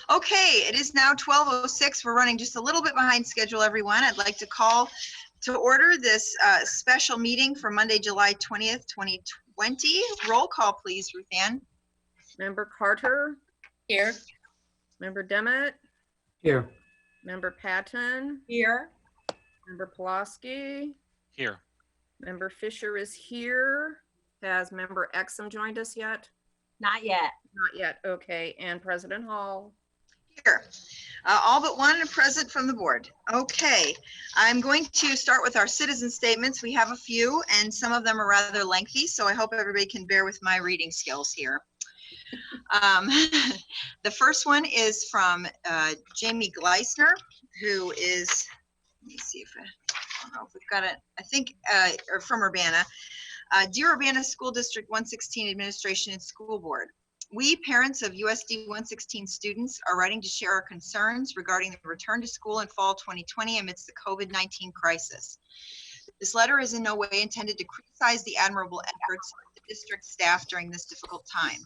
Okay, it is now 12:06. We're running just a little bit behind schedule, everyone. I'd like to call to order this special meeting for Monday, July 20th, 2020. Roll call, please, Ruth Ann. Member Carter? Here. Member Demmett? Here. Member Patton? Here. Member Pulaski? Here. Member Fisher is here. Has Member Exum joined us yet? Not yet. Not yet. Okay. And President Hall? Here. All but one are present from the board. Okay, I'm going to start with our citizen statements. We have a few, and some of them are rather lengthy, so I hope everybody can bear with my reading skills here. The first one is from Jamie Gleisner, who is, let me see if I don't know if we've got it, I think, or from Urbana. Dear Urbana School District 116 Administration and School Board, we, parents of USD 116 students, are writing to share our concerns regarding the return to school in fall 2020 amidst the COVID-19 crisis. This letter is in no way intended to criticize the admirable efforts of the district staff during this difficult time.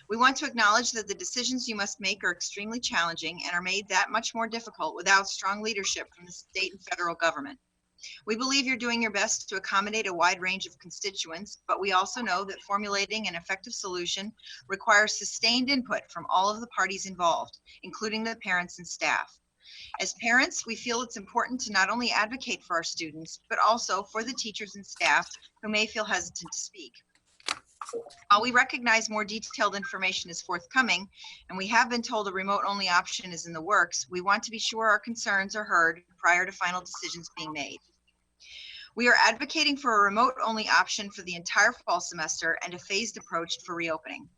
We want to acknowledge that the decisions you must make are extremely challenging and are made that much more difficult without strong leadership from the state and federal government. We believe you're doing your best to accommodate a wide range of constituents, but we also know that formulating an effective solution requires sustained input from all of the parties involved, including the parents and staff. As parents, we feel it's important to not only advocate for our students, but also for the teachers and staff who may feel hesitant to speak. While we recognize more detailed information is forthcoming, and we have been told a remote-only option is in the works, we want to be sure our concerns are heard prior to final decisions being made. We are advocating for a remote-only option for the entire fall semester and a phased approach for reopening.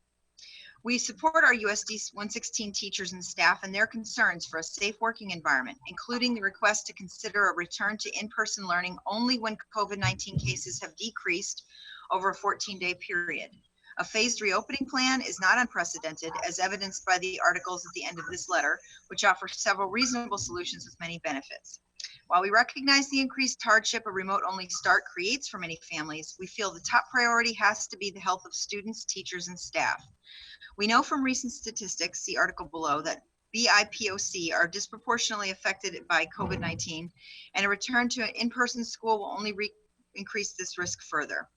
We support our USD 116 teachers and staff and their concerns for a safe working environment, including the request to consider a return to in-person learning only when COVID-19 cases have decreased over a 14-day period. A phased reopening plan is not unprecedented, as evidenced by the articles at the end of this letter, which offer several reasonable solutions with many benefits. While we recognize the increased hardship a remote-only start creates for many families, we feel the top priority has to be the health of students, teachers, and staff. We know from recent statistics, see article below, that BIPOC are disproportionately affected by COVID-19, and a return to in-person school will only increase this risk further.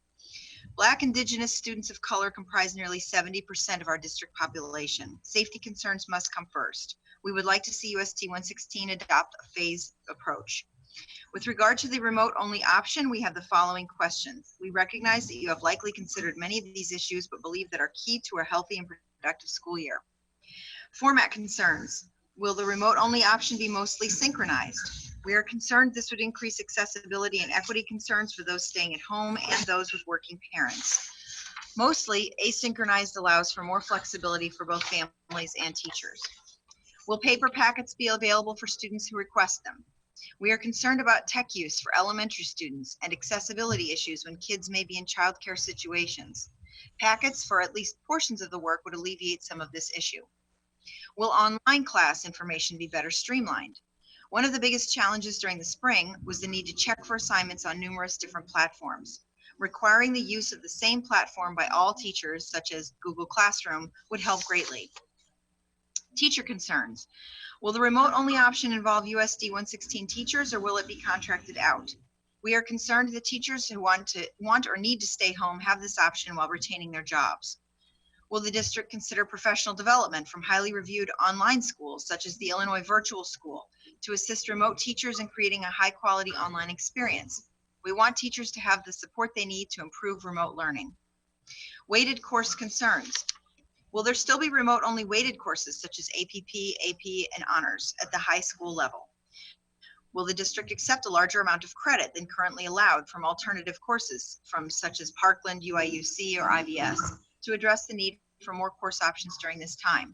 Black, Indigenous, students of color comprise nearly 70% of our district population. Safety concerns must come first. We would like to see USD 116 adopt a phased approach. With regard to the remote-only option, we have the following questions. We recognize that you have likely considered many of these issues, but believe that are key to a healthy and productive school year. Format concerns. Will the remote-only option be mostly synchronized? We are concerned this would increase accessibility and equity concerns for those staying at home and those with working parents. Mostly, asynchronized allows for more flexibility for both families and teachers. Will paper packets be available for students who request them? We are concerned about tech use for elementary students and accessibility issues when kids may be in childcare situations. Packets for at least portions of the work would alleviate some of this issue. Will online class information be better streamlined? One of the biggest challenges during the spring was the need to check for assignments on numerous different platforms. Requiring the use of the same platform by all teachers, such as Google Classroom, would help greatly. Teacher concerns. Will the remote-only option involve USD 116 teachers, or will it be contracted out? We are concerned that teachers who want or need to stay home have this option while retaining their jobs. Will the district consider professional development from highly reviewed online schools, such as the Illinois Virtual School, to assist remote teachers in creating a high-quality online experience? We want teachers to have the support they need to improve remote learning. Weighted course concerns. Will there still be remote-only weighted courses such as APP, AP, and honors at the high school level? Will the district accept a larger amount of credit than currently allowed from alternative courses from such as Parkland, UIUC, or IVS to address the need for more course options during this time?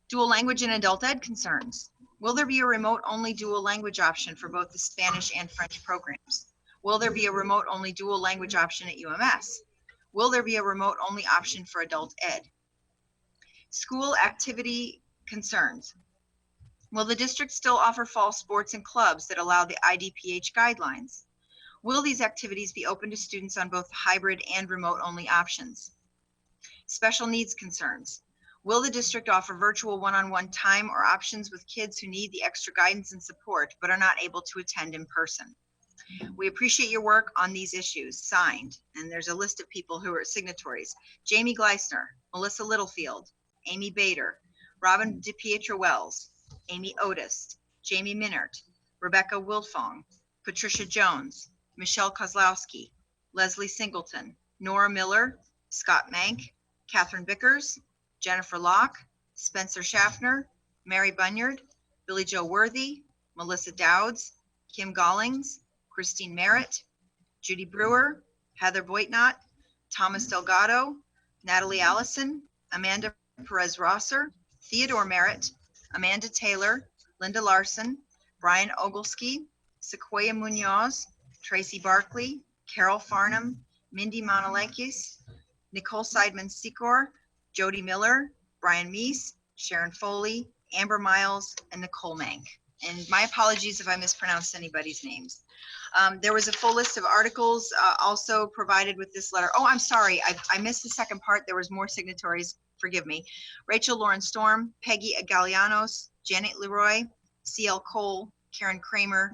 Dual language and adult ed concerns. Will there be a remote-only dual language option for both the Spanish and French programs? Will there be a remote-only dual language option at UMS? Will there be a remote-only option for adult ed? School activity concerns. Will the district still offer fall sports and clubs that allow the IDPH guidelines? Will these activities be open to students on both hybrid and remote-only options? Special needs concerns. Will the district offer virtual one-on-one time or options with kids who need the extra guidance and support but are not able to attend in person? We appreciate your work on these issues. Signed, and there's a list of people who are signatories: Jamie Gleisner, Melissa Littlefield, Amy Bader, Robin DePietro Wells, Amy Otis, Jamie Minert, Rebecca Wilfong, Patricia Jones, Michelle Kozlowski, Leslie Singleton, Nora Miller, Scott Mank, Catherine Bickers, Jennifer Locke, Spencer Schaffner, Mary Bunyard, Billy Joe Worthy, Melissa Dowds, Kim Gollings, Christine Merritt, Judy Brewer, Heather Boitnott, Thomas Delgado, Natalie Allison, Amanda Perez Rosser, Theodore Merritt, Amanda Taylor, Linda Larson, Brian Oglesky, Sequoia Munoz, Tracy Barkley, Carol Farnham, Mindy Monalekis, Nicole Seidman Secor, Jody Miller, Brian Meese, Sharon Foley, Amber Miles, and Nicole Mank. And my apologies if I mispronounced anybody's names. There was a full list of articles also provided with this letter. Oh, I'm sorry, I missed the second part. There was more signatories, forgive me. Rachel Lauren Storm, Peggy Agalianos, Janet Leroy, C.L. Cole, Karen Kramer,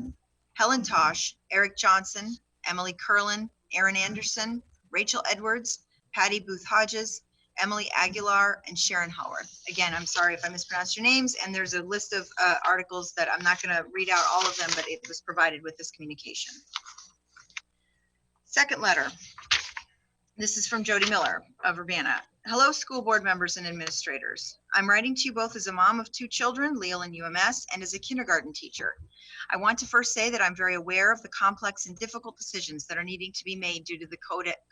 Helen Tosh, Eric Johnson, Emily Curlin, Aaron Anderson, Rachel Edwards, Patty Booth Hodges, Emily Aguilar, and Sharon Howarth. Again, I'm sorry if I mispronounced your names, and there's a list of articles that I'm not going to read out all of them, but it was provided with this communication. Second letter. This is from Jody Miller of Urbana. Hello, school board members and administrators. I'm writing to you both as a mom of 2 children, Leal and UMS, and as a kindergarten teacher. I want to first say that I'm very aware of the complex and difficult decisions that are needing to be made due to the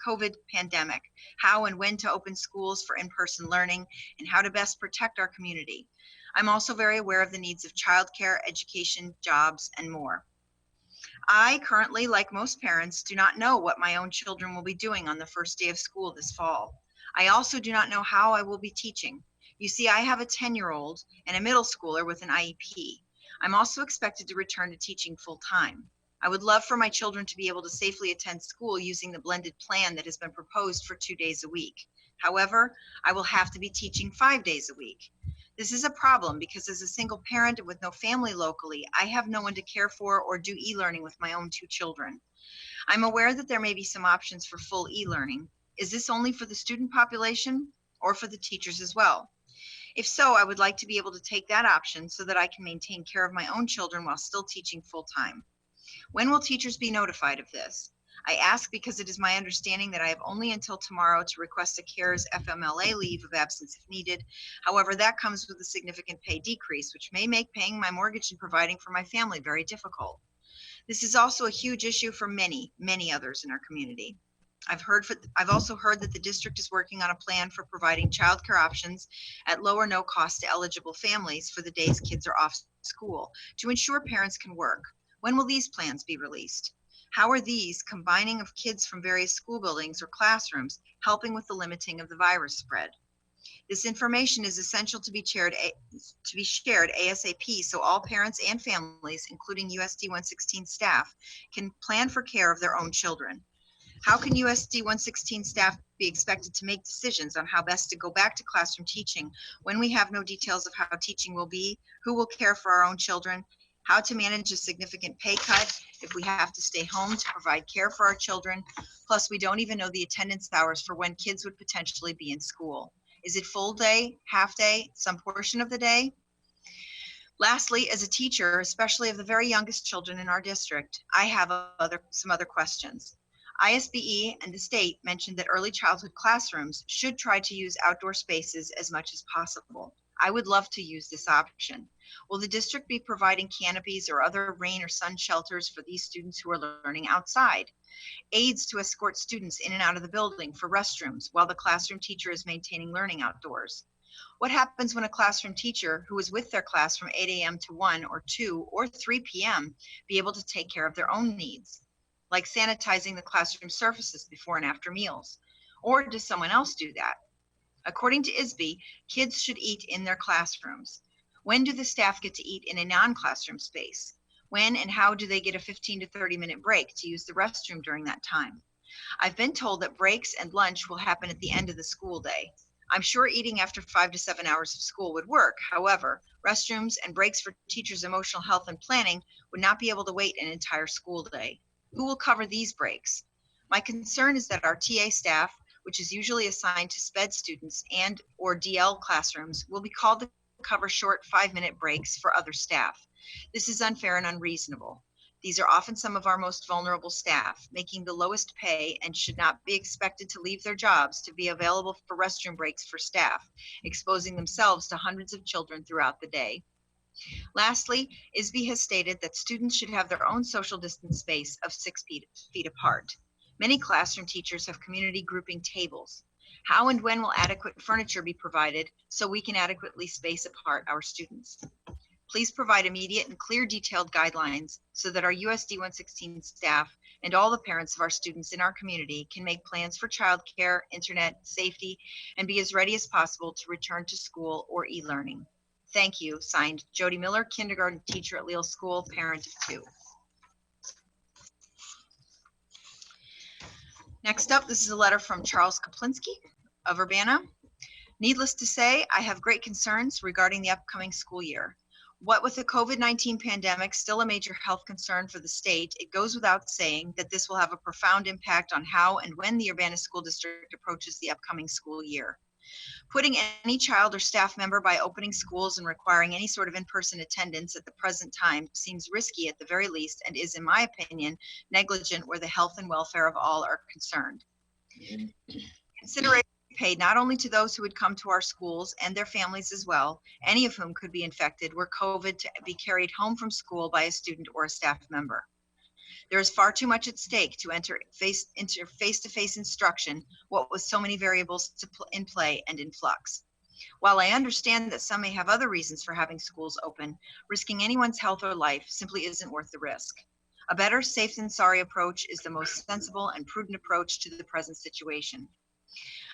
COVID pandemic, how and when to open schools for in-person learning, and how to best protect our community. I'm also very aware of the needs of childcare, education, jobs, and more. I currently, like most parents, do not know what my own children will be doing on the first day of school this fall. I also do not know how I will be teaching. You see, I have a 10-year-old and a middle schooler with an IEP. I'm also expected to return to teaching full-time. I would love for my children to be able to safely attend school using the blended plan that has been proposed for 2 days a week. However, I will have to be teaching 5 days a week. This is a problem because as a single parent and with no family locally, I have no one to care for or do e-learning with my own 2 children. I'm aware that there may be some options for full e-learning. Is this only for the student population or for the teachers as well? If so, I would like to be able to take that option so that I can maintain care of my own children while still teaching full-time. When will teachers be notified of this? I ask because it is my understanding that I have only until tomorrow to request a CARES FMLA leave of absence if needed. However, that comes with a significant pay decrease, which may make paying my mortgage and providing for my family very difficult. This is also a huge issue for many, many others in our community. I've also heard that the district is working on a plan for providing childcare options at low or no cost to eligible families for the days kids are off school to ensure parents can work. When will these plans be released? How are these combining of kids from various school buildings or classrooms helping with the limiting of the virus spread? This information is essential to be shared ASAP so all parents and families, including USD 116 staff, can plan for care of their own children. How can USD 116 staff be expected to make decisions on how best to go back to classroom teaching when we have no details of how teaching will be, who will care for our own children, how to manage a significant pay cut if we have to stay home to provide care for our children, plus we don't even know the attendance hours for when kids would potentially be in school. Is it full day, half day, some portion of the day? Lastly, as a teacher, especially of the very youngest children in our district, I have some other questions. ISBE and the state mentioned that early childhood classrooms should try to use outdoor spaces as much as possible. I would love to use this option. Will the district be providing canopies or other rain or sun shelters for these students who are learning outside? Aids to escort students in and out of the building for restrooms while the classroom teacher is maintaining learning outdoors? What happens when a classroom teacher who is with their class from 8 a.m. to 1 or 2 or 3 p.m. be able to take care of their own needs, like sanitizing the classroom surfaces before and after meals? Or does someone else do that? According to ISBE, kids should eat in their classrooms. When do the staff get to eat in a non-classroom space? When and how do they get a 15 to 30-minute break to use the restroom during that time? I've been told that breaks and lunch will happen at the end of the school day. I'm sure eating after 5 to 7 hours of school would work. However, restrooms and breaks for teachers' emotional health and planning would not be able to wait an entire school day. Who will cover these breaks? My concern is that our TA staff, which is usually assigned to SPED students and or DL classrooms, will be called to cover short 5-minute breaks for other staff. This is unfair and unreasonable. These are often some of our most vulnerable staff, making the lowest pay, and should not be expected to leave their jobs to be available for restroom breaks for staff, exposing themselves to hundreds of children throughout the day. Lastly, ISB has stated that students should have their own social distance space of 6 feet apart. Many classroom teachers have community grouping tables. How and when will adequate furniture be provided so we can adequately space apart our students? Please provide immediate and clear detailed guidelines so that our USD 116 staff and all the parents of our students in our community can make plans for childcare, internet, safety, and be as ready as possible to return to school or e-learning. Thank you. Signed, Jody Miller, kindergarten teacher at Leal School, parent of 2. Next up, this is a letter from Charles Kaplinski of Urbana. Needless to say, I have great concerns regarding the upcoming school year. What with the COVID-19 pandemic still a major health concern for the state, it goes without saying that this will have a profound impact on how and when the Urbana School District approaches the upcoming school year. Putting any child or staff member by opening schools and requiring any sort of in-person attendance at the present time seems risky at the very least, and is, in my opinion, negligent where the health and welfare of all are concerned. Consideration paid not only to those who would come to our schools and their families as well, any of whom could be infected were COVID to be carried home from school by a student or a staff member. There is far too much at stake to enter face-to-face instruction, what with so many variables in play and in flux. While I understand that some may have other reasons for having schools open, risking anyone's health or life simply isn't worth the risk. A better safe than sorry approach is the most sensible and prudent approach to the present situation.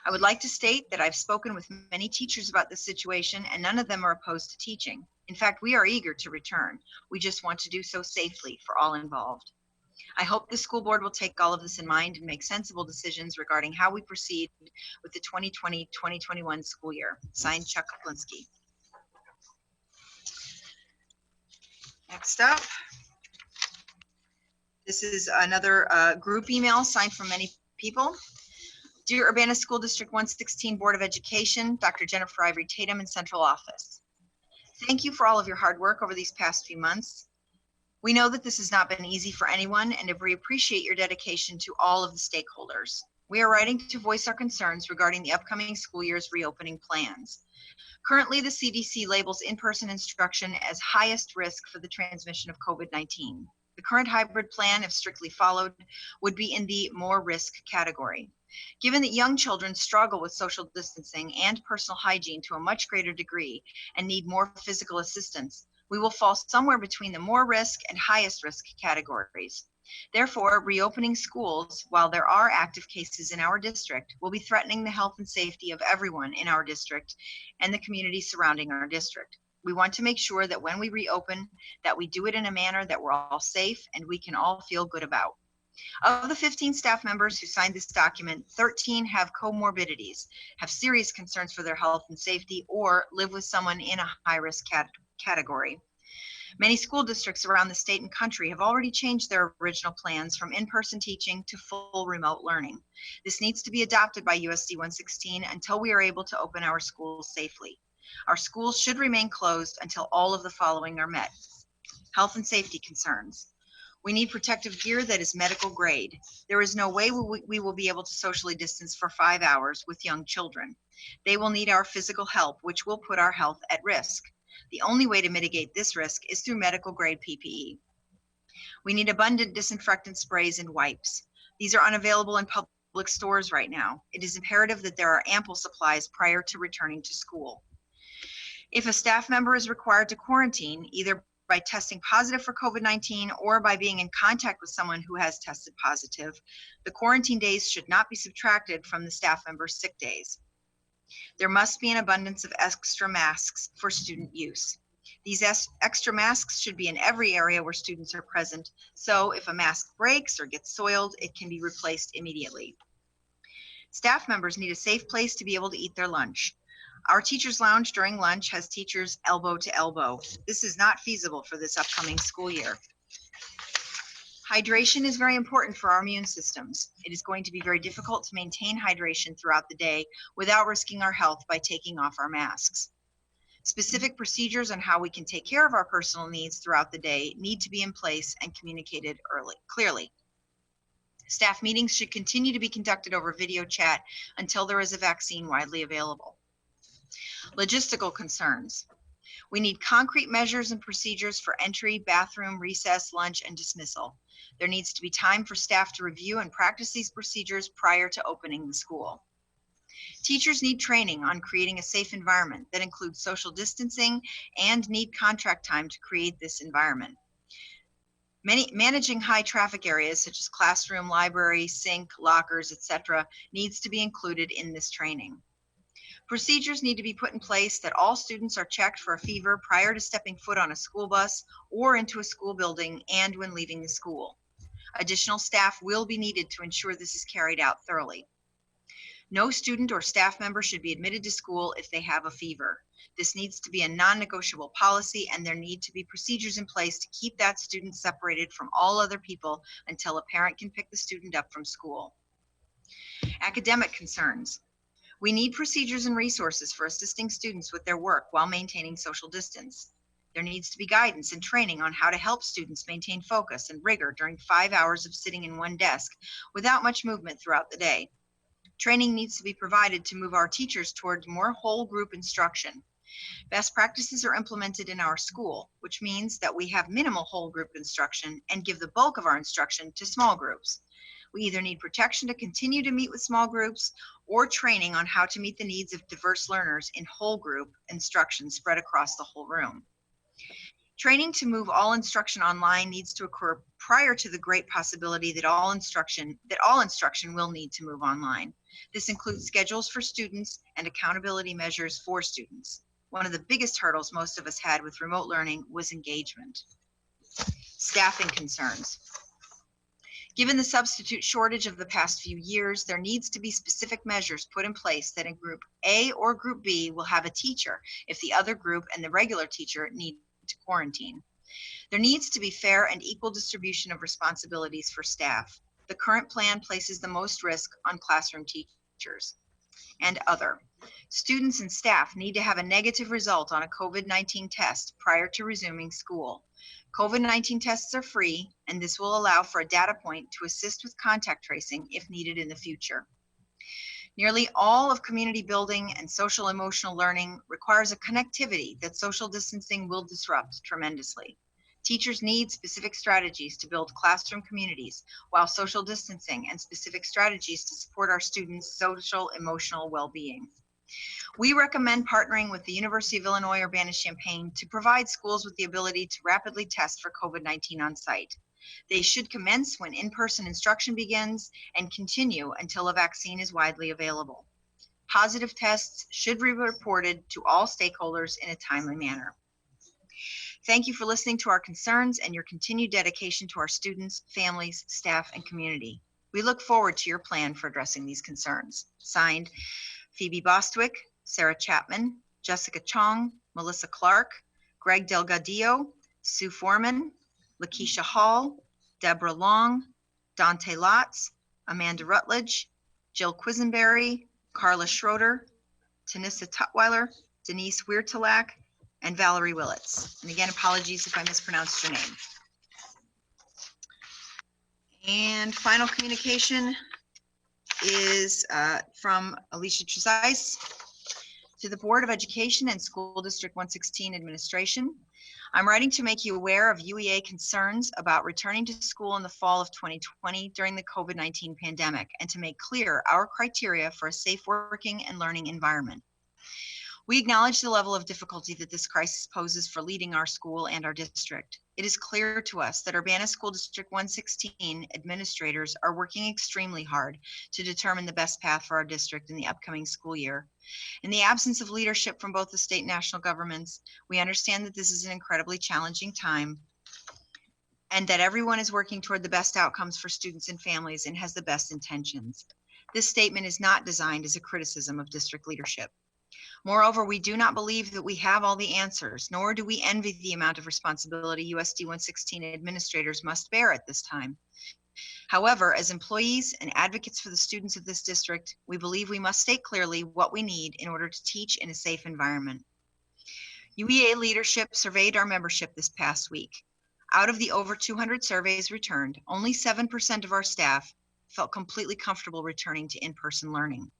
I would like to state that I've spoken with many teachers about this situation, and none of them are opposed to teaching. In fact, we are eager to return. We just want to do so safely for all involved. I hope the school board will take all of this in mind and make sensible decisions regarding how we proceed with the 2020-2021 school year. Signed, Chuck Kaplinski. Next up, this is another group email signed from many people. Dear Urbana School District 116 Board of Education, Dr. Jennifer Ivory Tatum in Central Office. Thank you for all of your hard work over these past few months. We know that this has not been easy for anyone, and we appreciate your dedication to all of the stakeholders. We are writing to voice our concerns regarding the upcoming school year's reopening plans. Currently, the CDC labels in-person instruction as highest risk for the transmission of COVID-19. The current hybrid plan, if strictly followed, would be in the more risk category. Given that young children struggle with social distancing and personal hygiene to a much greater degree and need more physical assistance, we will fall somewhere between the more risk and highest risk categories. Therefore, reopening schools, while there are active cases in our district, will be threatening the health and safety of everyone in our district and the community surrounding our district. We want to make sure that when we reopen, that we do it in a manner that we're all safe and we can all feel good about. Of the 15 staff members who signed this document, 13 have comorbidities, have serious concerns for their health and safety, or live with someone in a high-risk category. Many school districts around the state and country have already changed their original plans from in-person teaching to full remote learning. This needs to be adopted by USD 116 until we are able to open our schools safely. Our schools should remain closed until all of the following are met. Health and safety concerns. We need protective gear that is medical grade. There is no way we will be able to socially distance for 5 hours with young children. They will need our physical help, which will put our health at risk. The only way to mitigate this risk is through medical grade PPE. We need abundant disinfectant sprays and wipes. These are unavailable in public stores right now. It is imperative that there are ample supplies prior to returning to school. If a staff member is required to quarantine, either by testing positive for COVID-19 or by being in contact with someone who has tested positive, the quarantine days should not be subtracted from the staff member's sick days. There must be an abundance of extra masks for student use. These extra masks should be in every area where students are present, so if a mask breaks or gets soiled, it can be replaced immediately. Staff members need a safe place to be able to eat their lunch. Our teachers' lounge during lunch has teachers elbow to elbow. This is not feasible for this upcoming school year. Hydration is very important for our immune systems. It is going to be very difficult to maintain hydration throughout the day without risking our health by taking off our masks. Specific procedures on how we can take care of our personal needs throughout the day need to be in place and communicated clearly. Staff meetings should continue to be conducted over video chat until there is a vaccine widely available. Logistical concerns. We need concrete measures and procedures for entry, bathroom, recess, lunch, and dismissal. There needs to be time for staff to review and practice these procedures prior to opening the school. Teachers need training on creating a safe environment that includes social distancing and need contract time to create this environment. Managing high traffic areas such as classroom, library, sink, lockers, etc. needs to be included in this training. Procedures need to be put in place that all students are checked for a fever prior to stepping foot on a school bus or into a school building and when leaving the school. Additional staff will be needed to ensure this is carried out thoroughly. No student or staff member should be admitted to school if they have a fever. This needs to be a non-negotiable policy, and there need to be procedures in place to keep that student separated from all other people until a parent can pick the student up from school. Academic concerns. We need procedures and resources for assisting students with their work while maintaining social distance. There needs to be guidance and training on how to help students maintain focus and rigor during 5 hours of sitting in one desk without much movement throughout the day. Training needs to be provided to move our teachers towards more whole group instruction. Best practices are implemented in our school, which means that we have minimal whole group instruction and give the bulk of our instruction to small groups. We either need protection to continue to meet with small groups or training on how to meet the needs of diverse learners in whole group instruction spread across the whole room. Training to move all instruction online needs to occur prior to the great possibility that all instruction will need to move online. This includes schedules for students and accountability measures for students. One of the biggest hurdles most of us had with remote learning was engagement. Staffing concerns. Given the substitute shortage of the past few years, there needs to be specific measures put in place that in Group A or Group B will have a teacher if the other group and the regular teacher need to quarantine. There needs to be fair and equal distribution of responsibilities for staff. The current plan places the most risk on classroom teachers and other. Students and staff need to have a negative result on a COVID-19 test prior to resuming school. COVID-19 tests are free, and this will allow for a data point to assist with contact tracing if needed in the future. Nearly all of community building and social emotional learning requires a connectivity that social distancing will disrupt tremendously. Teachers need specific strategies to build classroom communities, while social distancing and specific strategies to support our students' social emotional well-being. We recommend partnering with the University of Illinois Urbana-Champaign to provide schools with the ability to rapidly test for COVID-19 on site. They should commence when in-person instruction begins and continue until a vaccine is widely available. Positive tests should be reported to all stakeholders in a timely manner. Thank you for listening to our concerns and your continued dedication to our students, families, staff, and community. We look forward to your plan for addressing these concerns. Signed, Phoebe Bostwick, Sarah Chapman, Jessica Chong, Melissa Clark, Greg Delgadillo, Sue Foreman, Lakeisha Hall, Deborah Long, Dante Lotz, Amanda Rutledge, Jill Quisenberry, Carla Schroeder, Tanissa Tutwiler, Denise Weirtalak, and Valerie Willits. And again, apologies if I mispronounced your name. And final communication is from Alicia Trezise to the Board of Education and School District 116 Administration. I'm writing to make you aware of UEA concerns about returning to school in the fall of 2020 during the COVID-19 pandemic and to make clear our criteria for a safe working and learning environment. We acknowledge the level of difficulty that this crisis poses for leading our school and our district. It is clear to us that Urbana School District 116 administrators are working extremely hard to determine the best path for our district in the upcoming school year. In the absence of leadership from both the state and national governments, we understand that this is an incredibly challenging time and that everyone is working toward the best outcomes for students and families and has the best intentions. This statement is not designed as a criticism of district leadership. Moreover, we do not believe that we have all the answers, nor do we envy the amount of responsibility USD 116 administrators must bear at this time. However, as employees and advocates for the students of this district, we believe we must state clearly what we need in order to teach in a safe environment. UEA leadership surveyed our membership this past week. Out of the over 200 surveys returned, only 7% of our staff felt completely comfortable returning to in-person learning.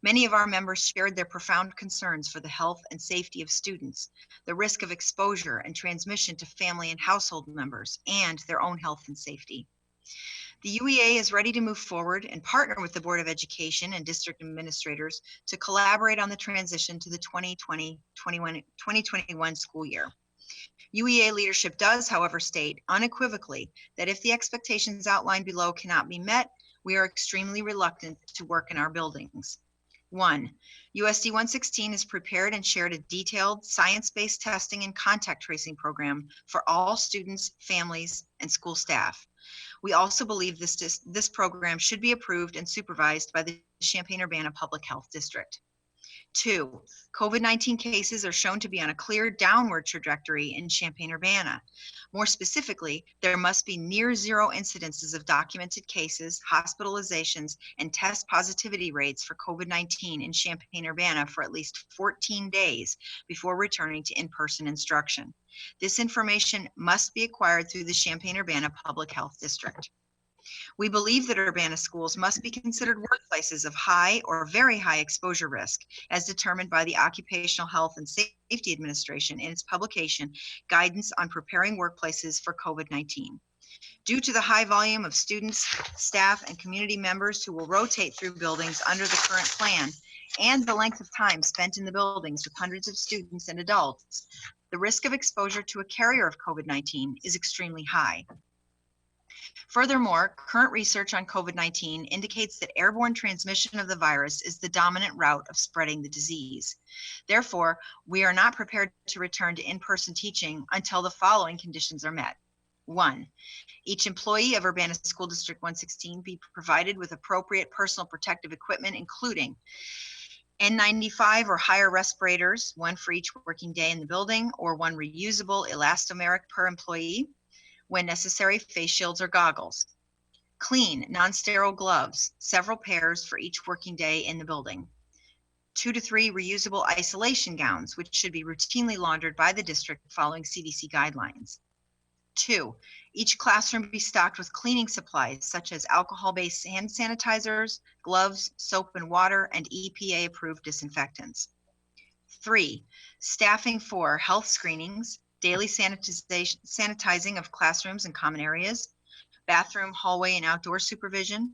Many of our members shared their profound concerns for the health and safety of students, the risk of exposure and transmission to family and household members, and their own health and safety. The UEA is ready to move forward and partner with the Board of Education and district administrators to collaborate on the transition to the 2021 school year. UEA leadership does, however, state unequivocally that if the expectations outlined below cannot be met, we are extremely reluctant to work in our buildings. 1. USD 116 has prepared and shared a detailed science-based testing and contact tracing program for all students, families, and school staff. We also believe this program should be approved and supervised by the Champaign-Urbana Public Health District. 2, COVID-19 cases are shown to be on a clear downward trajectory in Champaign-Urbana. More specifically, there must be near zero incidences of documented cases, hospitalizations, and test positivity rates for COVID-19 in Champaign-Urbana for at least 14 days before returning to in-person instruction. This information must be acquired through the Champaign-Urbana Public Health District. We believe that Urbana schools must be considered workplaces of high or very high exposure risk, as determined by the Occupational Health and Safety Administration in its publication, Guidance on Preparing Workplaces for COVID-19. Due to the high volume of students, staff, and community members who will rotate through buildings under the current plan, and the length of time spent in the buildings with hundreds of students and adults, the risk of exposure to a carrier of COVID-19 is extremely high. Furthermore, current research on COVID-19 indicates that airborne transmission of the virus is the dominant route of spreading the disease. Therefore, we are not prepared to return to in-person teaching until the following conditions are met. 1, each employee of Urbana School District 116 be provided with appropriate personal protective equipment, including N95 or higher respirators, one for each working day in the building, or one reusable elastomeric per employee. When necessary, face shields or goggles. Clean, non-sterile gloves, several pairs for each working day in the building. 2 to 3 reusable isolation gowns, which should be routinely laundered by the district following CDC guidelines. 2, each classroom be stocked with cleaning supplies such as alcohol-based hand sanitizers, gloves, soap and water, and EPA-approved disinfectants. 3, staffing for health screenings, daily sanitizing of classrooms and common areas, bathroom, hallway, and outdoor supervision,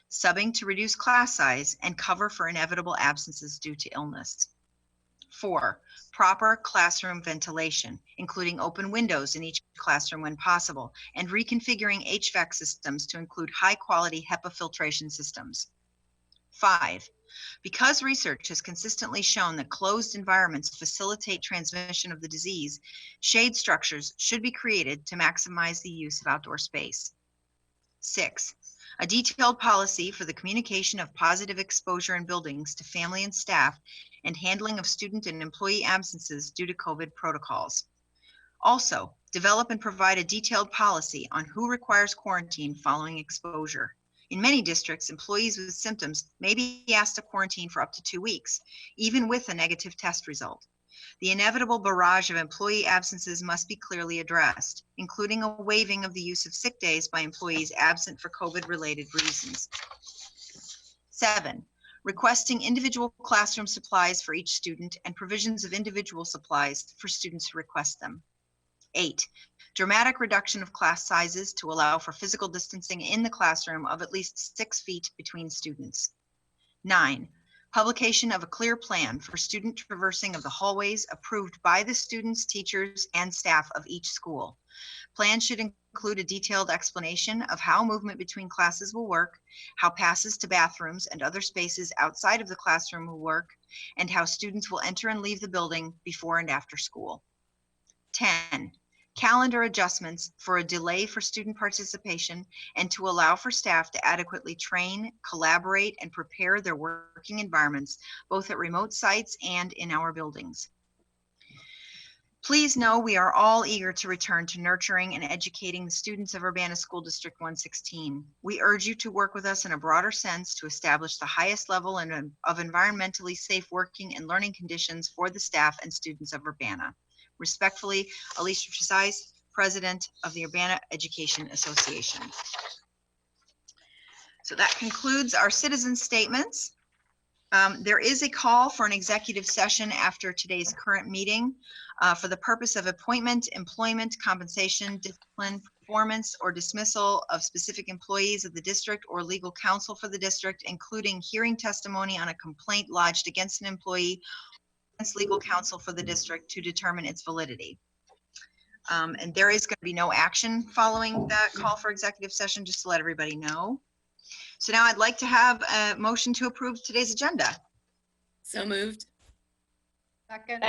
subbing to reduce class size, and cover for inevitable absences due to illness. 4, proper classroom ventilation, including open windows in each classroom when possible, and reconfiguring HVAC systems to include high-quality HEPA filtration systems. 5, because research has consistently shown that closed environments facilitate transmission of the disease, shade structures should be created to maximize the use of outdoor space. 6, a detailed policy for the communication of positive exposure in buildings to family and staff and handling of student and employee absences due to COVID protocols. Also, develop and provide a detailed policy on who requires quarantine following exposure. In many districts, employees with symptoms may be asked to quarantine for up to 2 weeks, even with a negative test result. The inevitable barrage of employee absences must be clearly addressed, including a waiving of the use of sick days by employees absent for COVID-related reasons. 7, requesting individual classroom supplies for each student and provisions of individual supplies for students who request them. 8, dramatic reduction of class sizes to allow for physical distancing in the classroom of at least 6 feet between students. 9, publication of a clear plan for student traversing of the hallways approved by the students, teachers, and staff of each school. Plan should include a detailed explanation of how movement between classes will work, how passes to bathrooms and other spaces outside of the classroom will work, and how students will enter and leave the building before and after school. 10, calendar adjustments for a delay for student participation, and to allow for staff to adequately train, collaborate, and prepare their working environments, both at remote sites and in our buildings. Please know we are all eager to return to nurturing and educating the students of Urbana School District 116. We urge you to work with us in a broader sense to establish the highest level of environmentally safe working and learning conditions for the staff and students of Urbana. Respectfully, Alicia Trezise, President of the Urbana Education Association. So that concludes our citizen statements. There is a call for an executive session after today's current meeting for the purpose of appointment, employment, compensation, discipline, performance, or dismissal of specific employees of the district or legal counsel for the district, including hearing testimony on a complaint lodged against an employee against legal counsel for the district to determine its validity. And there is going to be no action following that call for executive session, just to let everybody know. So now I'd like to have a motion to approve today's agenda. So moved. Second.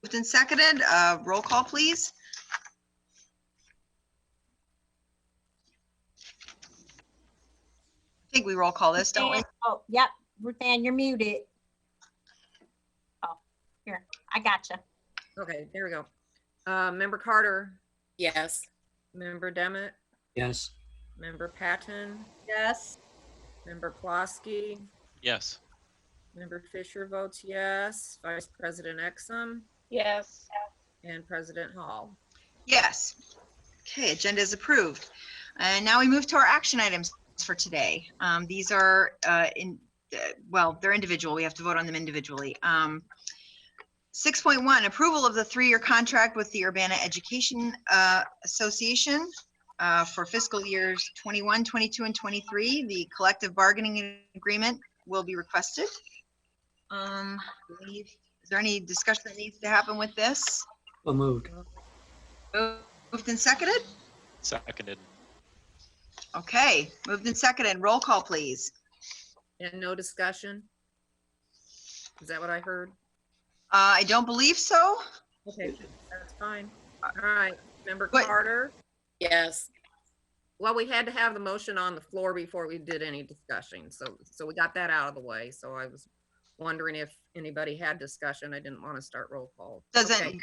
Moved and seconded. Roll call, please. I think we roll call this, don't we? Oh, yep. Ruth Ann, you're muted. Oh, here, I gotcha. Okay, there we go. Member Carter, Yes. Member Demmett, Yes. Member Patton, Yes. Member Plosky, Yes. Member Fisher votes yes, Vice President Exum, Yes. and President Hall. Yes. Okay, agenda is approved. And now we move to our action items for today. These are well, they're individual. We have to vote on them individually. 6.1, approval of the 3-year contract with the Urbana Education Association for fiscal years 21, 22, and 23. The collective bargaining agreement will be requested. Is there any discussion that needs to happen with this? So moved. Moved and seconded? Seconded. Okay, moved and seconded. Roll call, please. And no discussion? Is that what I heard? I don't believe so. Okay, that's fine. All right, Member But- Carter. Yes. Well, we had to have the motion on the floor before we did any discussion, so we got that out of the way. So I was wondering if anybody had discussion. I didn't want to start roll call. Doesn't, Okay.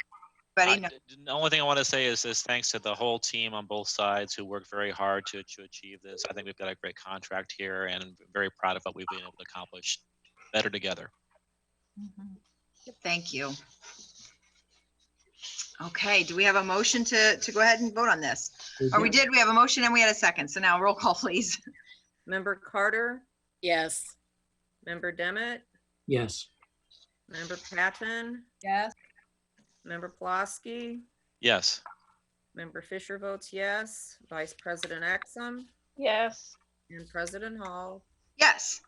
buddy, no. The only thing I want to say is thanks to the whole team on both sides who worked very hard to achieve this. I think we've got a great contract here and I'm very proud of what we've been able to accomplish better together. Thank you. Okay, do we have a motion to go ahead and vote on this? Or we did, we have a motion and we had a second. So now roll call, please. Member Carter, Yes. Member Demmett, Yes. Member Patton, Yes. Member Plosky, Yes. Member Fisher votes yes, Vice President Exum, Yes. and President Hall. Yes.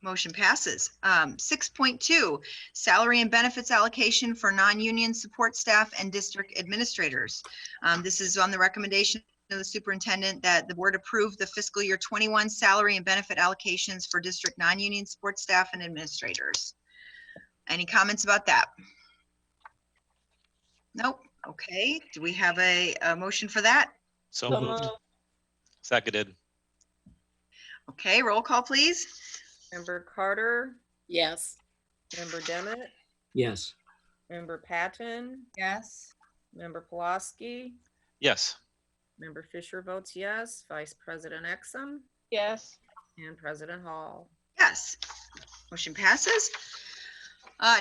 Motion passes. 6.2, salary and benefits allocation for non-union support staff and district administrators. This is on the recommendation of the superintendent that the board approve the fiscal year 21 salary and benefit allocations for district non-union support staff and administrators. Any comments about that? Nope. Okay. Do we have a motion for that? So moved. Seconded. Okay, roll call, please. Member Carter, Yes. Member Demmett, Yes. Member Patton, Yes. Member Plosky, Yes. Member Fisher votes yes, Vice President Exum, Yes. and President Hall. Yes. Motion passes.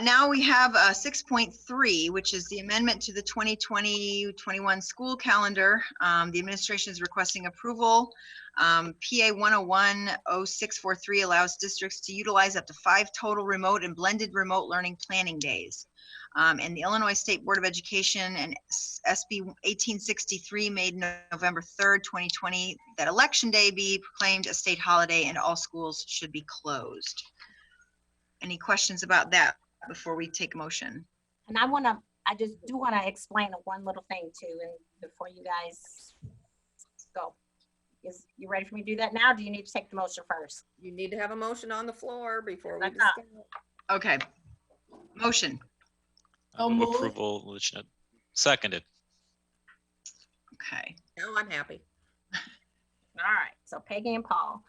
Now we have 6.3, which is the amendment to the 2020-21 school calendar. The administration is requesting approval. PA 101-0643 allows districts to utilize up to 5 total remote and blended remote learning planning days. And the Illinois State Board of Education and SB 1863 made November 3rd, 2020, that Election Day be proclaimed a state holiday and all schools should be closed. Any questions about that before we take motion? And I just do want to explain one little thing too, and before you guys go. You ready for me to do that now? Or do you need to take the motion first? You need to have a motion on the floor before we That's up. discuss. Okay. Motion. Move approval, Lieutenant. Seconded. Okay. No, I'm happy. All right, so Peggy and Paul.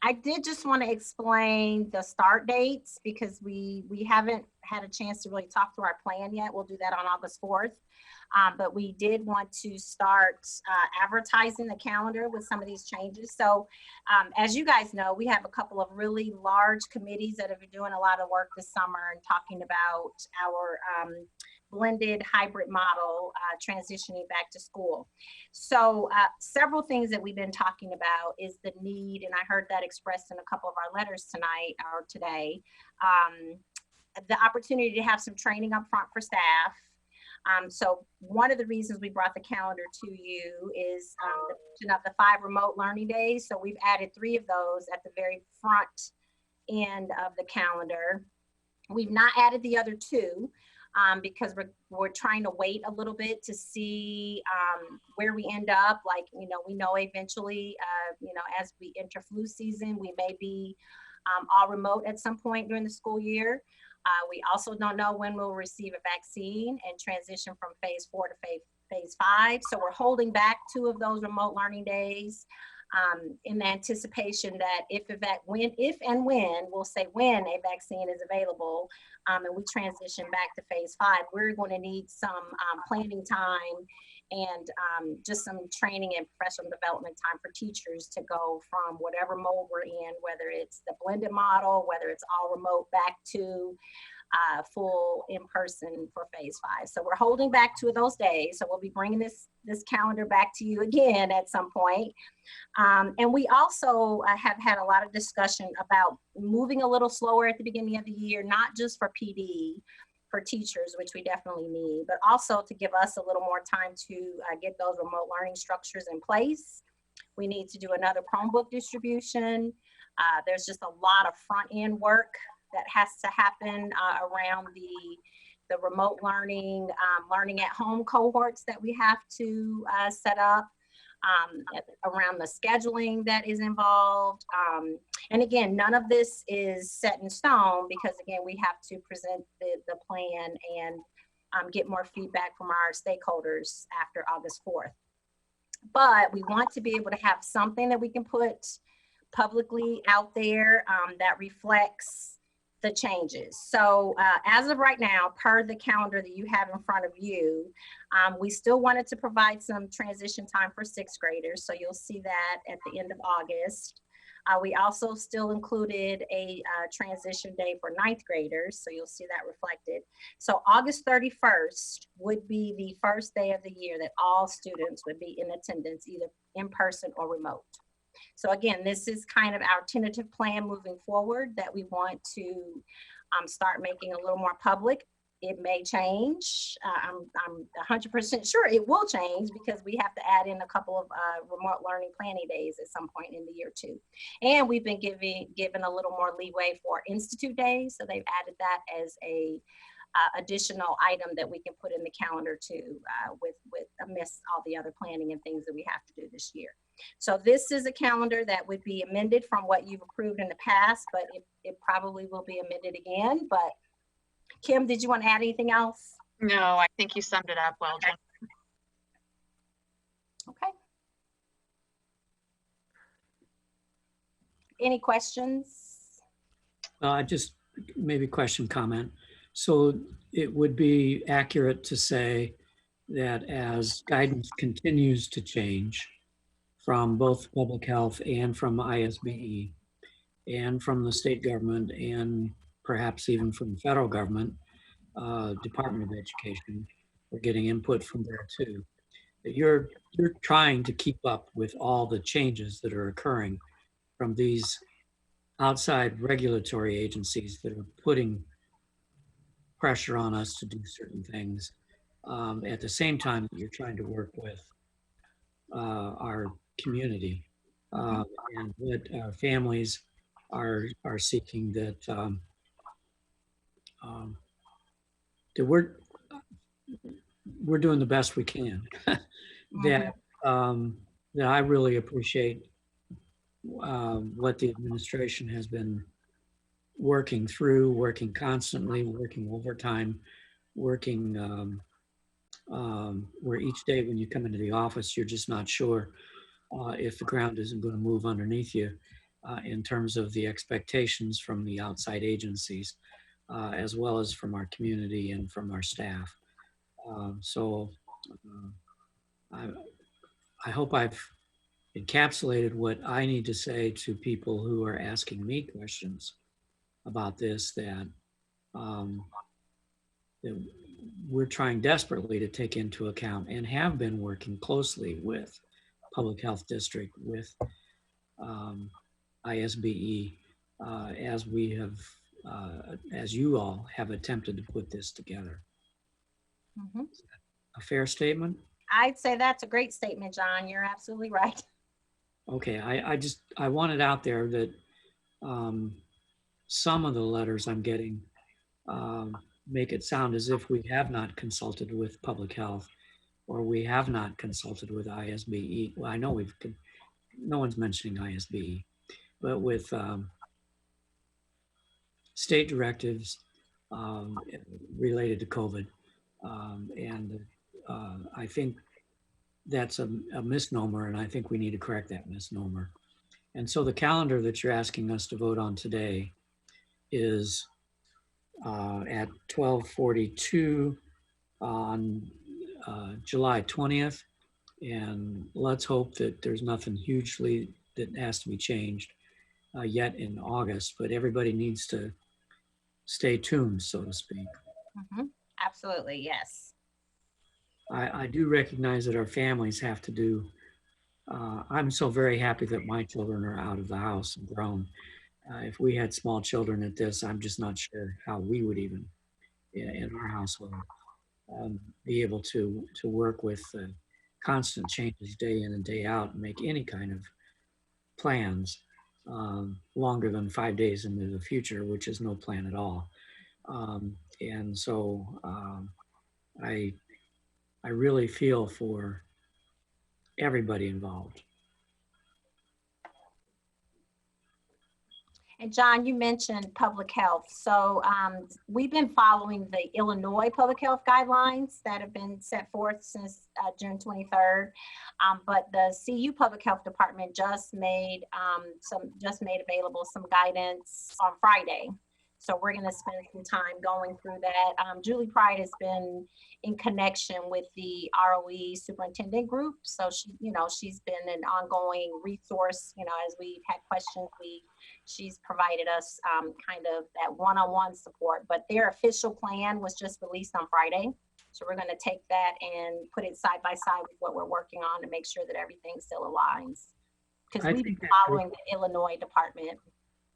I did just want to explain the start dates because we haven't had a chance to really talk through our plan yet. We'll do that on August 4th. But we did want to start advertising the calendar with some of these changes. So as you guys know, we have a couple of really large committees that have been doing a lot of work this summer and talking about our blended hybrid model transitioning back to school. So several things that we've been talking about is the need, and I heard that expressed in a couple of our letters tonight or today, the opportunity to have some training up front for staff. So one of the reasons we brought the calendar to you is the mention of the 5 remote learning days. So we've added 3 of those at the very front end of the calendar. We've not added the other 2 because we're trying to wait a little bit to see where we end up. Like, you know, we know eventually, you know, as we enter flu season, we may be all remote at some point during the school year. We also don't know when we'll receive a vaccine and transition from phase 4 to phase 5. So we're holding back 2 of those remote learning days in the anticipation that if and when, we'll say when a vaccine is available and we transition back to phase 5, we're going to need some planning time and just some training and professional development time for teachers to go from whatever mode we're in, whether it's the blended model, whether it's all remote, back to full in-person for phase 5. So we're holding back 2 of those days. So we'll be bringing this calendar back to you again at some point. And we also have had a lot of discussion about moving a little slower at the beginning of the year, not just for PD, for teachers, which we definitely need, but also to give us a little more time to get those remote learning structures in place. We need to do another Chromebook distribution. There's just a lot of front end work that has to happen around the remote learning, learning at home cohorts that we have to set up, around the scheduling that is involved. And again, none of this is set in stone because again, we have to present the plan and get more feedback from our stakeholders after August 4th. But we want to be able to have something that we can put publicly out there that reflects the changes. So as of right now, per the calendar that you have in front of you, we still wanted to provide some transition time for 6th graders. So you'll see that at the end of August. We also still included a transition day for 9th graders. So you'll see that reflected. So August 31st would be the first day of the year that all students would be in attendance, either in person or remote. So again, this is kind of our tentative plan moving forward that we want to start making a little more public. It may change. I'm 100% sure it will change because we have to add in a couple of remote learning planning days at some point in the year too. And we've been given a little more leeway for institute days. So they've added that as a additional item that we can put in the calendar too, with amidst all the other planning and things that we have to do this year. So this is a calendar that would be amended from what you've approved in the past, but it probably will be amended again. But Kim, did you want to add anything else? No, I think you summed it up well, Jen. Okay. Any questions? Just maybe question, comment. So it would be accurate to say that as guidance continues to change from both public health and from ISBE and from the state government and perhaps even from the federal government, Department of Education, we're getting input from there too, that you're trying to keep up with all the changes that are occurring from these outside regulatory agencies that are putting pressure on us to do certain things. At the same time, you're trying to work with our community and what our families are seeking, that that we're doing the best we can. That I really appreciate what the administration has been working through, working constantly, working overtime, working where each day when you come into the office, you're just not sure if the ground isn't going to move underneath you in terms of the expectations from the outside agencies, as well as from our community and from our staff. So I hope I've encapsulated what I need to say to people who are asking me questions about this, that we're trying desperately to take into account and have been working closely with Public Health District, with ISBE, as we have, as you all have attempted to put this together. Mhm. A fair statement? I'd say that's a great statement, John. You're absolutely right. Okay, I want it out there that some of the letters I'm getting make it sound as if we have not consulted with public health, or we have not consulted with ISBE. Well, I know no one's mentioning ISBE, but with state directives related to COVID. And I think that's a misnomer, and I think we need to correct that misnomer. And so the calendar that you're asking us to vote on today is at 12:42 on July 20th. And let's hope that there's nothing hugely that has to be changed yet in August, but everybody needs to stay tuned, so to speak. Mhm. Absolutely, yes. I do recognize that our families have to do, I'm so very happy that my children are out of the house and grown. If we had small children at this, I'm just not sure how we would even, in our household, be able to work with constant changes day in and day out and make any kind of plans longer than 5 days into the future, which is no plan at all. And so I really feel for everybody involved. And John, you mentioned public health. So we've been following the Illinois public health guidelines that have been set forth since June 23rd. But the CU Public Health Department just made available some guidance on Friday. So we're going to spend some time going through that. Julie Pride has been in connection with the ROE superintendent group. So she's been an ongoing resource, as we've had questions, she's provided us kind of that one-on-one support, but their official plan was just released on Friday. So we're going to take that and put it side by side with what we're working on to make sure that everything still aligns. Because we've been following the Illinois department.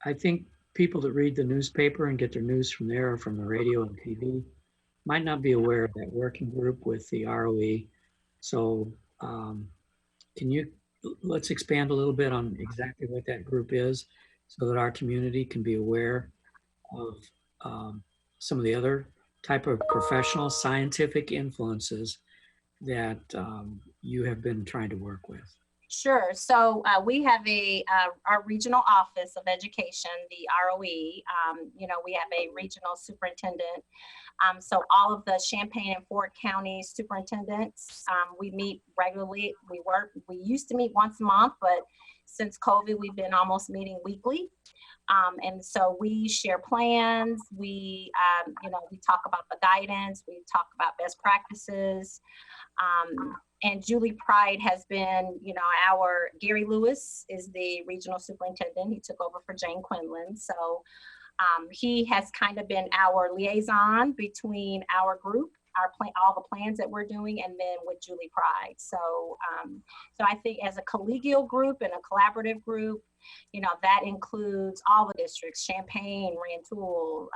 I think people that read the newspaper and get their news from there or from the radio and TV might not be aware of that working group with the ROE. So let's expand a little bit on exactly what that group is so that our community can be aware of some of the other type of professional scientific influences that you have been trying to work with. Sure. So we have our regional office of education, the ROE. We have a regional superintendent. So all of the Champaign and Fort County superintendents, we meet regularly. We used to meet once a month, but since COVID, we've been almost meeting weekly. And so we share plans. We talk about the guidance. We talk about best practices. And Julie Pride has been, Gary Lewis is the regional superintendent. He took over for Jane Quinlan. So he has kind of been our liaison between our group, all the plans that we're doing, and then with Julie Pride. So I think as a collegial group and a collaborative group, that includes all the districts: Champaign, Rantoul,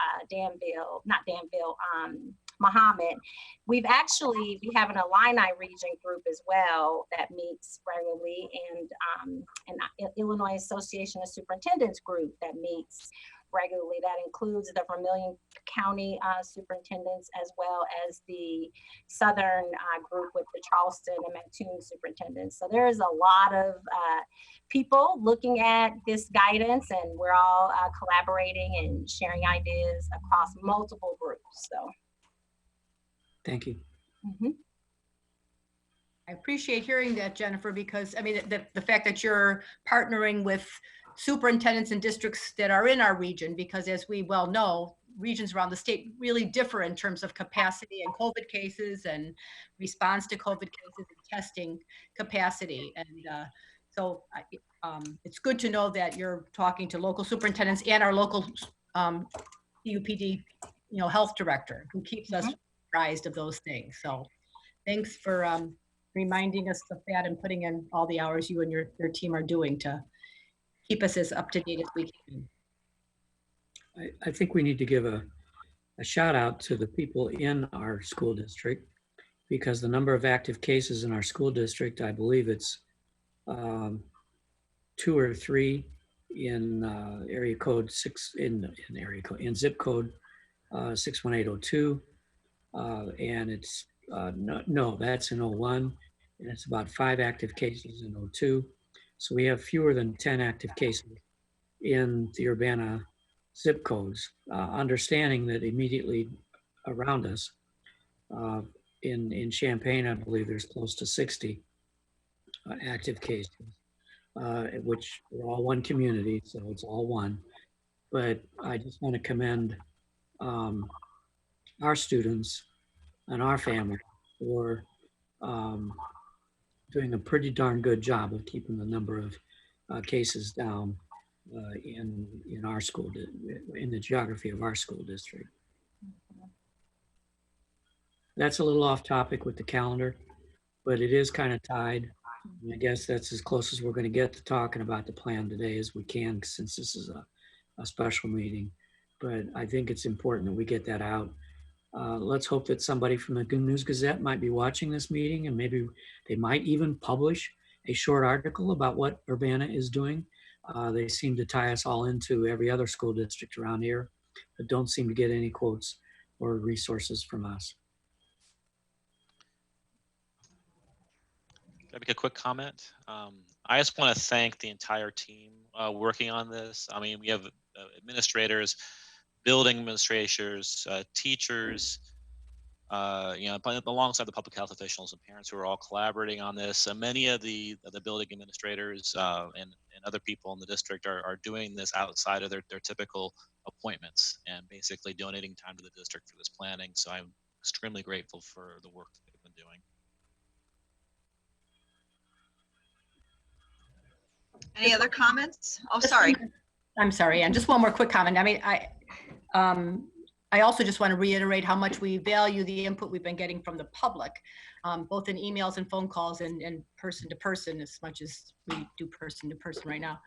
Mahomet. We have an Illini region group as well that meets regularly, and an Illinois Association of Superintendents group that meets regularly. That includes the Vermilion County superintendents, as well as the Southern group with the Charleston and Mattoon superintendents. So there is a lot of people looking at this guidance, and we're all collaborating and sharing ideas across multiple groups. So. Thank you. Mm-hmm. I appreciate hearing that, Jennifer, because I mean, the fact that you're partnering with superintendents and districts that are in our region, because as we well know, regions around the state really differ in terms of capacity and COVID cases and response to COVID cases and testing capacity. And so it's good to know that you're talking to local superintendents and our local CUPD, health director, who keeps us apprised of those things. So thanks for reminding us of that and putting in all the hours you and your team are doing to keep us as up to date as we can. I think we need to give a shout out to the people in our school district, because the number of active cases in our school district, I believe it's 2 or 3 in area code 6 in zip code 61802, and it's no, that's in 01, and it's about 5 active cases in 02. So we have fewer than 10 active cases in the Urbana zip codes, understanding that immediately around us in Champaign, I believe there's close to 60 active cases, which are all one community, so it's all one. But I just want to commend our students and our family for doing a pretty darn good job of keeping the number of cases down in our school, in the geography of our school district. That's a little off topic with the calendar, but it is kind of tied. And I guess that's as close as we're going to get to talking about the plan today as we can, since this is a special meeting. But I think it's important that we get that out. Let's hope that somebody from the News Gazette might be watching this meeting, and maybe they might even publish a short article about what Urbana is doing. They seem to tie us all into every other school district around here, but don't seem to get any quotes or resources from us. Can I make a quick comment? I just want to thank the entire team working on this. I mean, we have administrators, building administrators, teachers, but alongside the public health officials and parents who are all collaborating on this. Many of the building administrators and other people in the district are doing this outside of their typical appointments and basically donating time to the district for this planning. So I'm extremely grateful for the work that they've been doing. Any other comments? Oh, sorry. I'm sorry, and just one more quick comment. I mean, I also just want to reiterate how much we value the input we've been getting from the public, both in emails and phone calls and person to person, as much as we do person to person right now.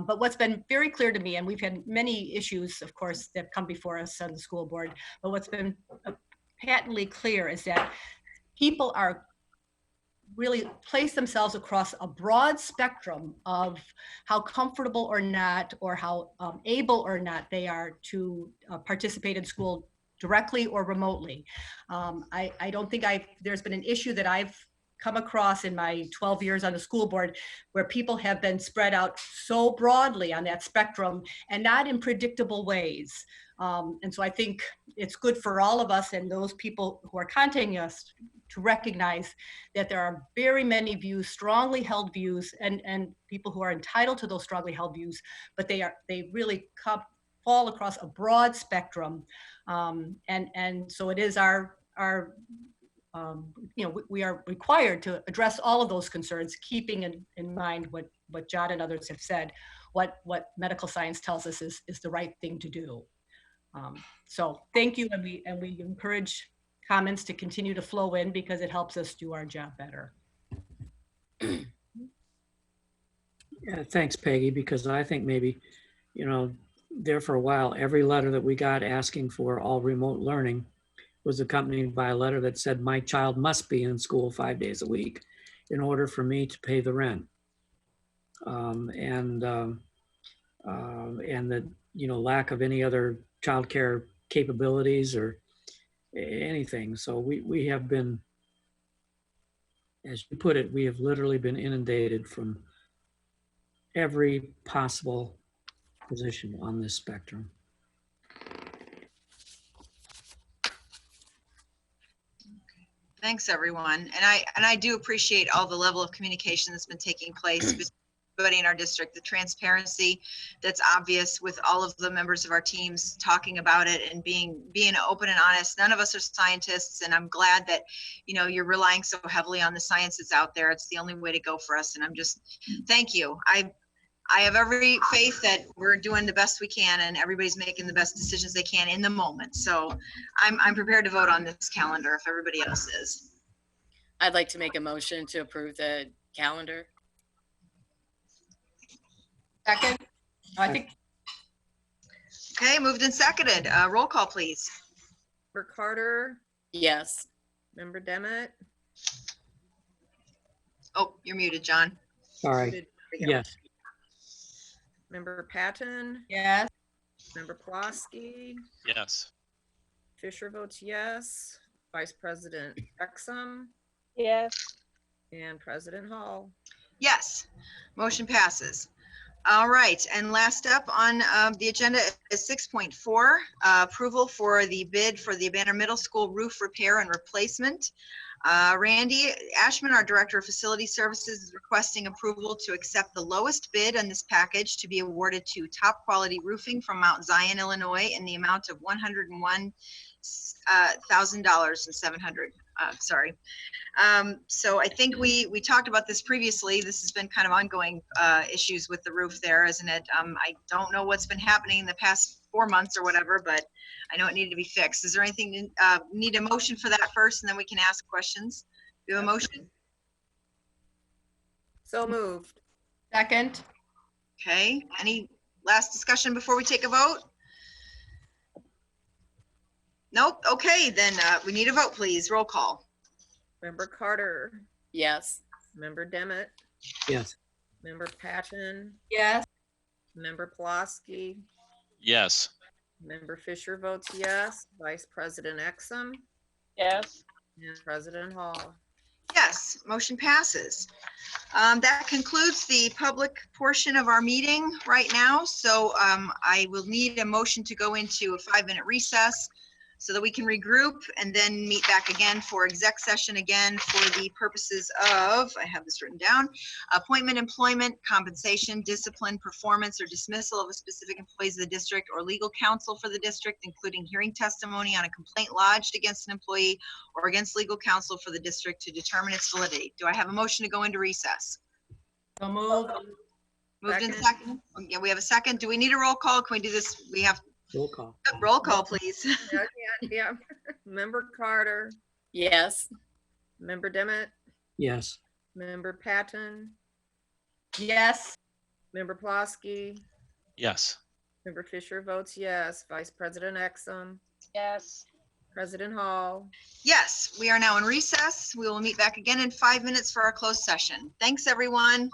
But what's been very clear to me, and we've had many issues, of course, that come before us on the school board, but what's been patently clear is that people are really place themselves across a broad spectrum of how comfortable or not, or how able or not they are to participate in school directly or remotely. I don't think there's been an issue that I've come across in my 12 years on the school board where people have been spread out so broadly on that spectrum and not in predictable ways. And so I think it's good for all of us and those people who are contacting us to recognize that there are very many views, strongly held views, and people who are entitled to those strongly held views, but they really fall across a broad spectrum. And so it is we are required to address all of those concerns, keeping in mind what John and others have said, what medical science tells us is the right thing to do. So thank you, and we encourage comments to continue to flow in because it helps us do our job better. Yeah, thanks, Peggy, because I think maybe, there for a while, every letter that we got asking for all remote learning was accompanied by a letter that said, my child must be in school 5 days a week in order for me to pay the rent. And the, lack of any other childcare capabilities or anything. So we have been, as you put it, we have literally been inundated from every possible position on this spectrum. Thanks, everyone. And I do appreciate all the level of communication that's been taking place between everybody in our district, the transparency that's obvious with all of the members of our teams talking about it and being open and honest. None of us are scientists, and I'm glad that, you're relying so heavily on the science that's out there. It's the only way to go for us. And thank you. I have every faith that we're doing the best we can and everybody's making the best decisions they can in the moment. So I'm prepared to vote on this calendar if everybody else is. I'd like to make a motion to approve the calendar. Second? I think, Okay, moved and seconded. Roll call, please. Member Carter, Yes. Member Demmett. Oh, you're muted, John. Sorry. There we go. Yes. Member Patton, yes. Member Pulaski, Yes. Fisher votes yes. Vice President Exum yes, and President Hall. Yes, motion passes. All right, and last up on the agenda is 6.4, approval for the bid for the Urbana Middle School roof repair and replacement. Randy Ashman, our Director of Facility Services, is requesting approval to accept the lowest bid on this package to be awarded to Top Quality Roofing from Mount Zion, Illinois, in the amount of $101,700. So I think we talked about this previously. This has been kind of ongoing issues with the roof there, isn't it? I don't know what's been happening in the past 4 months or whatever, but I know it needed to be fixed. Is there anything, need a motion for that first, and then we can ask questions? Do you have a motion? So moved. Second? Okay, any last discussion before we take a vote? Nope, okay, then we need a vote, please. Roll call. Member Carter, Yes. Member Demmett, Yes. Member Patton, Yes. Member Pulaski, Yes. Member Fisher votes yes. Vice President Exum yes. and President Hall. Yes, motion passes. That concludes the public portion of our meeting right now. So I will need a motion to go into a 5-minute recess so that we can regroup and then meet back again for exec session again for the purposes of, I have this written down, appointment, employment, compensation, discipline, performance, or dismissal of a specific employees of the district or legal counsel for the district, including hearing testimony on a complaint lodged against an employee or against legal counsel for the district to determine its validity. Do I have a motion to go into recess? So moved. Moved in Second. second? Yeah, we have a second. Do we need a roll call? Can we do this? We have Roll call. roll call, please. Yeah. Member Carter, Yes. Member Demmett, Yes. Member Patton, Yes. Member Pulaski, Yes. Member Fisher votes yes. Vice President Exum, Yes. President Hall. Yes, we are now in recess. We will meet back again in 5 minutes for our closed session. Thanks, everyone.